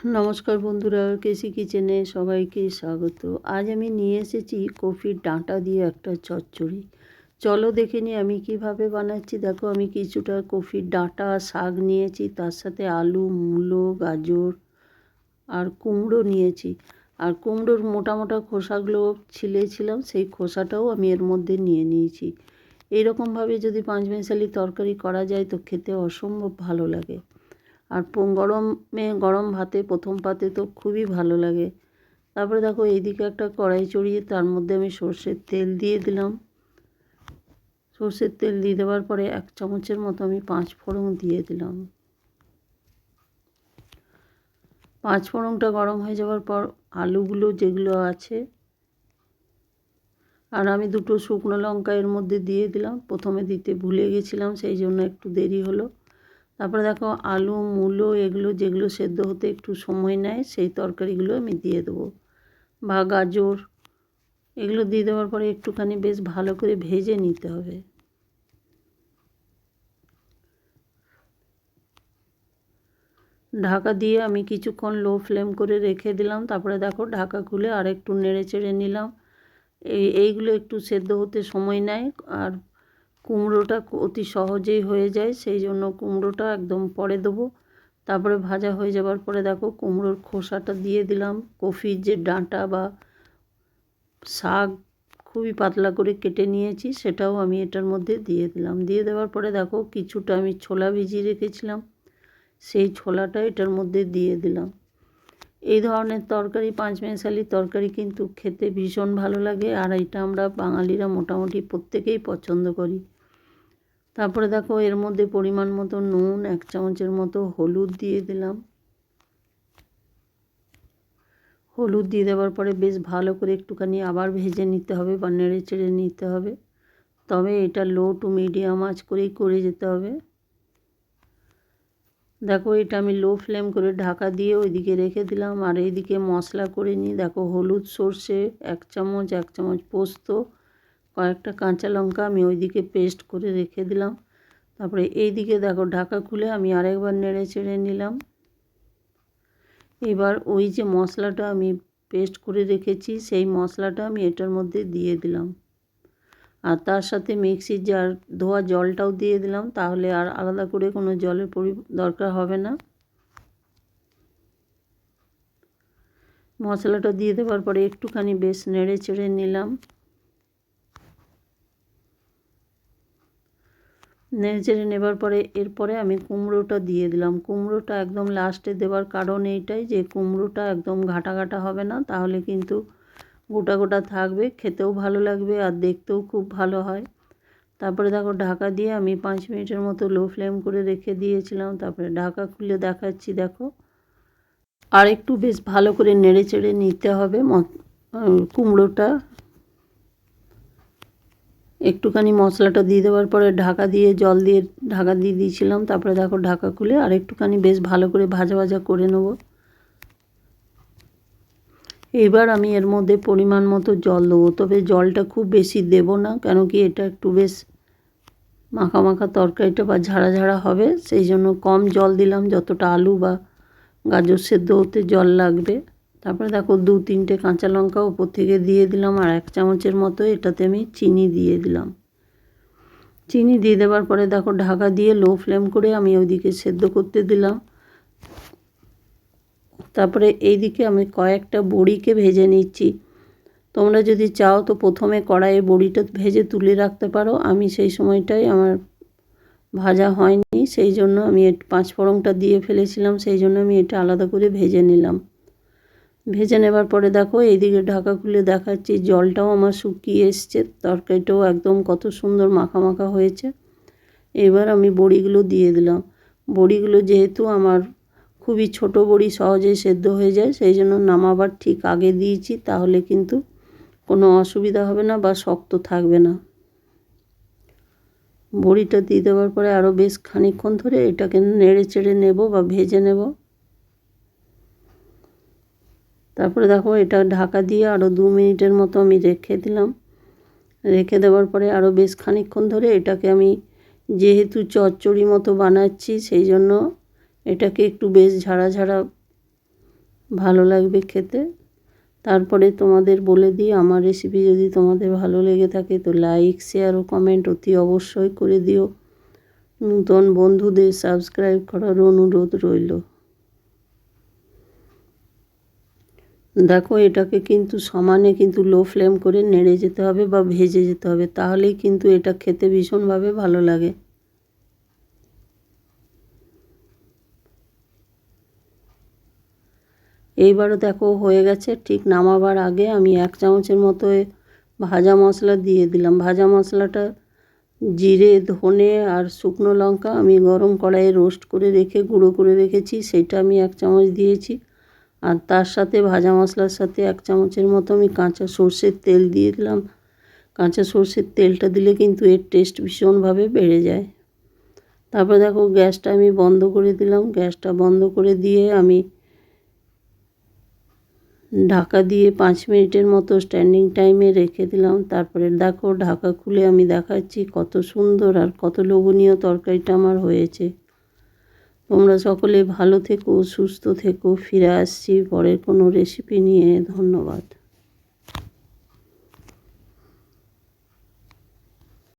নমস্কার বন্ধুরা, কেসি কিচেনে সবাইকে স্বাগত। আজ আমি নিয়ে এসেছি কপির ডাঁটা দিয়ে একটা চচ্চড়ি। চলো দেখে নিই আমি কিভাবে বানাচ্ছি। দেখো, আমি কিছুটা কপির ডাঁটা শাক নিয়েছি, তার সাথে আলু, মূলো, গাজর আর কুমড়ো নিয়েছি। আর কুমড়োর মোটা মোটা খোসাগুলো ছিলেছিলাম, সেই খোসাটাও আমি এর মধ্যে নিয়ে নিয়েছি। এইরকমভাবে যদি পাঁচমিশালি তরকারি করা যায় তো খেতে অসম্ভব ভালো লাগে। আর গরমে গরম ভাতে প্রথম পাতে তো খুবই ভালো লাগে। তারপরে দেখো, এইদিকে একটা কড়াই চড়িয়ে তার মধ্যে আমি সর্ষের তেল দিয়ে দিলাম। সর্ষের তেল দিয়ে দেওয়ার পরে 1 চামচের মতো আমি 5 ফোড়ন দিয়ে দিলাম। 5 ফোড়নটা গরম হয়ে যাওয়ার পর আলুগুলো যেগুলো আছে, আর আমি 2টো শুকনো লঙ্কা এর মধ্যে দিয়ে দিলাম। প্রথমে দিতে ভুলে গেছিলাম, সেই জন্য একটু দেরি হলো। তারপরে দেখো, আলু, মূলো এগুলো যেগুলো সেদ্ধ হতে একটু সময় নেয়, সেই তরকারিগুলো আমি দিয়ে দেবো, বা গাজর এগুলো দিয়ে দেওয়ার পরে একটুখানি বেশ ভালো করে ভেজে নিতে হবে। ঢাকা দিয়ে আমি কিছুক্ষণ লো ফ্লেম করে রেখে দিলাম। তারপরে দেখো, ঢাকা খুলে আর একটু নেড়ে চেড়ে নিলাম। এইগুলো একটু সেদ্ধ হতে সময় নেয়, আর কুমড়োটা অতি সহজেই হয়ে যায়, সেই জন্য কুমড়োটা একদম পরে দেবো। তারপরে ভাজা হয়ে যাওয়ার পরে দেখো, কুমড়োর খোসাটা দিয়ে দিলাম। কপির যে ডাঁটা বা শাক খুবই পাতলা করে কেটে নিয়েছি, সেটাও আমি এটার মধ্যে দিয়ে দিলাম। দিয়ে দেওয়ার পরে দেখো, কিছুটা আমি ছোলা ভিজিয়ে রেখেছিলাম, সেই ছোলাটা এটার মধ্যে দিয়ে দিলাম। এই ধরনের তরকারি, পাঁচমিশালি তরকারি কিন্তু খেতে ভীষণ ভালো লাগে, আর এটা আমরা বাঙালিরা মোটামুটি প্রত্যেকেই পছন্দ করি। তারপরে দেখো, এর মধ্যে পরিমাণ মতো নুন, 1 চামচের মতো হলুদ দিয়ে দিলাম। হলুদ দিয়ে দেওয়ার পরে বেশ ভালো করে একটুখানি আবার ভেজে নিতে হবে বা নেড়ে চেড়ে নিতে হবে। তবে এটা লো টু মিডিয়াম আঁচ করেই করে যেতে হবে। দেখো, এটা আমি লো ফ্লেম করে ঢাকা দিয়ে ওইদিকে রেখে দিলাম। আর এইদিকে মশলা করে নিই। দেখো, হলুদ, সর্ষে 1 চামচ, 1 চামচ পোস্ত, কয়েকটা কাঁচা লঙ্কা আমি ওইদিকে পেস্ট করে রেখে দিলাম। তারপরে এইদিকে দেখো, ঢাকা খুলে আমি আরেকবার নেড়ে চেড়ে নিলাম। এবার ওই যে মশলাটা আমি পেস্ট করে রেখেছি, সেই মশলাটা আমি এটার মধ্যে দিয়ে দিলাম। আর তার সাথে মিক্সির জার ধোয়া জলটাও দিয়ে দিলাম, তাহলে আর আলাদা করে কোনো জলের দরকার হবে না। মশলাটা দিয়ে দেওয়ার পরে একটুখানি বেশ নেড়ে চেড়ে নিলাম। নেড়ে চেড়ে নেবার পরে এরপরে আমি কুমড়োটা দিয়ে দিলাম। কুমড়োটা একদম লাস্টে দেওয়ার কারণ এইটাই যে কুমড়োটা একদম ঘাটা ঘাটা হবে না, তাহলে কিন্তু গোটা গোটা থাকবে, খেতেও ভালো লাগবে আর দেখতেও খুব ভালো হয়। তারপরে দেখো, ঢাকা দিয়ে আমি 5 মিনিটের মতো লো ফ্লেম করে রেখে দিয়েছিলাম। তারপরে ঢাকা খুলে দেখাচ্ছি। দেখো, আর একটু বেশ ভালো করে নেড়ে চেড়ে নিতে হবে কুমড়োটা। একটুখানি মশলাটা দিয়ে দেওয়ার পরে ঢাকা দিয়ে জল দিয়ে ঢাকা দিয়ে দিয়েছিলাম। তারপরে দেখো, ঢাকা খুলে আর একটুখানি বেশ ভালো করে ভাজা ভাজা করে নেব। এবার আমি এর মধ্যে পরিমাণ মতো জল দেবো, তবে জলটা খুব বেশি দেব না, কেন কি এটা একটু বেশ মাখা মাখা তরকারিটা বা ঝাড়া ঝাড়া হবে, সেই জন্য কম জল দিলাম, যতটা আলু বা গাজর সেদ্ধ হতে জল লাগবে। তারপরে দেখো, 2-3টে কাঁচা লঙ্কা উপর থেকে দিয়ে দিলাম, আর 1 চামচের মতো এটাতে আমি চিনি দিয়ে দিলাম। চিনি দিয়ে দেওয়ার পরে দেখো, ঢাকা দিয়ে লো ফ্লেম করে আমি ওইদিকে সেদ্ধ করতে দিলাম। তারপরে এইদিকে আমি কয়েকটা বড়িকে ভেজে নিচ্ছি। তোমরা যদি চাও তো প্রথমে কড়াইয়ে বড়িটা ভেজে তুলে রাখতে পারো। আমি সেই সময়টাই আমার ভাজা হয়নি, সেই জন্য আমি 5 ফোড়নটা দিয়ে ফেলেছিলাম, সেই জন্য আমি এটা আলাদা করে ভেজে নিলাম। ভেজে নেবার পরে দেখো, এইদিকে ঢাকা খুলে দেখাচ্ছি, জলটাও আমার শুকিয়ে এসছে, তরকারিটাও একদম কত সুন্দর মাখা মাখা হয়েছে। এবার আমি বড়িগুলো দিয়ে দিলাম। বড়িগুলো যেহেতু আমার খুবই ছোট বড়ি, সহজেই সেদ্ধ হয়ে যায়, সেই জন্য নামাবার ঠিক আগে দিয়েছি, তাহলে কিন্তু কোনো অসুবিধা হবে না বা শক্ত থাকবে না। বড়িটা দিয়ে দেওয়ার পরে আরও বেশ খানিকক্ষণ ধরে এটাকে নেড়ে চেড়ে নেব বা ভেজে নেব। তারপরে দেখো, এটা ঢাকা দিয়ে আরও 2 মিনিটের মতো আমি রেখে দিলাম। রেখে দেওয়ার পরে আরও বেশ খানিকক্ষণ ধরে এটাকে আমি, যেহেতু চচ্চড়ি মতো বানাচ্ছি, সেই জন্য এটাকে একটু বেশ ঝাড়া ঝাড়া ভালো লাগবে খেতে। তারপরে তোমাদের বলে দিই, আমার রেসিপি যদি তোমাদের ভালো লেগে থাকে তো লাইক, শেয়ার ও কমেন্ট অতি অবশ্যই করে দিও। নতুন বন্ধুদের সাবস্ক্রাইব করার অনুরোধ রইল। দেখো এটাকে কিন্তু সমানে কিন্তু লো ফ্লেম করে নেড়ে যেতে হবে বা ভেজে যেতে হবে, তাহলেই কিন্তু এটা খেতে ভীষণভাবে ভালো লাগে। এইবারও দেখো হয়ে গেছে। ঠিক নামাবার আগে আমি 1 চামচের মতো ভাজা মশলা দিয়ে দিলাম। ভাজা মশলাটা জিরে, ধনে আর শুকনো লঙ্কা আমি গরম কড়াইয়ে রোস্ট করে রেখে গুঁড়ো করে রেখেছি, সেটা আমি 1 চামচ দিয়েছি। আর তার সাথে ভাজা মশলার সাথে 1 চামচের মতো আমি কাঁচা সর্ষের তেল দিয়ে দিলাম। কাঁচা সর্ষের তেলটা দিলে কিন্তু এর টেস্ট ভীষণভাবে বেড়ে যায়। তারপর দেখো গ্যাসটা আমি বন্ধ করে দিলাম। গ্যাসটা বন্ধ করে দিয়ে আমি ঢাকা দিয়ে 5 মিনিটের মতো স্ট্যান্ডিং টাইমে রেখে দিলাম। তারপরে দেখো ঢাকা খুলে আমি দেখাচ্ছি কত সুন্দর আর কত লোভনীয় তরকারিটা আমার হয়েছে। তোমরা সকলে ভালো থেকো, সুস্থ থেকো। ফিরে আসছি পরের কোনো রেসিপি নিয়ে। ধন্যবাদ।